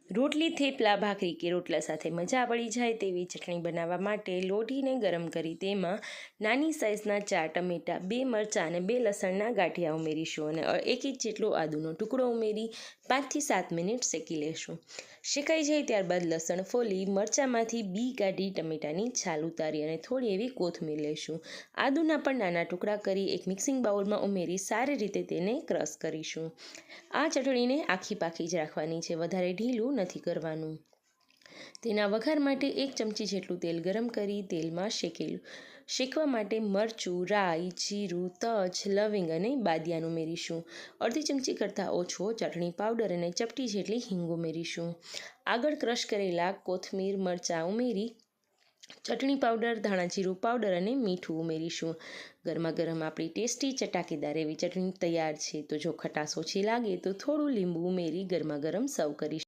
રોટલી, થેપલા, ભાખરી કે રોટલા સાથે મજા પડી જાય તેવી ચટણી બનાવવા માટે લોઢીને ગરમ કરી તેમાં નાની સાઇઝના 4 ટમેટાં, 2 મરચાં અને 2 લસણના ગાંઠિયા ઉમેરીશું અને 1 ઇંચ જેટલો આદુનો ટુકડો ઉમેરી 5 થી 7 મિનિટ શેકી લેશું. શેકાઈ જાય ત્યારબાદ લસણ ફોલી, મરચાંમાંથી બી કાઢી, ટમેટાની છાલ ઉતારી અને થોડી એવી કોથમીર લઈશું. આદુના પણ નાના ટુકડા કરી એક મિક્સિંગ બાઉલમાં ઉમેરી સારી રીતે તેને ક્રશ કરીશું. આ ચટણીને આખી પાકી જ રાખવાની છે, વધારે ઢીલું નથી કરવાનું. તેના વઘાર માટે 1 ચમચી જેટલું તેલ ગરમ કરી તેલમાં શેકવા માટે મરચું, રાઈ, જીરું, તજ, લવિંગ અને બાદિયાન ઉમેરીશું. અડધી ચમચી કરતાં ઓછો ચટણી પાવડર અને ચપટી જેટલી હિંગ ઉમેરીશું. આગળ ક્રશ કરેલા કોથમીર, મરચાં ઉમેરી ચટણી પાવડર, ધાણા જીરું પાવડર અને મીઠું ઉમેરીશું. ગરમા ગરમ આપણી ટેસ્ટી ચટાકેદાર એવી ચટણી તૈયાર છે. તો જો ખટાશ ઓછી લાગે તો થોડું લીંબુ ઉમેરી ગરમા ગરમ સર્વ કરીશું.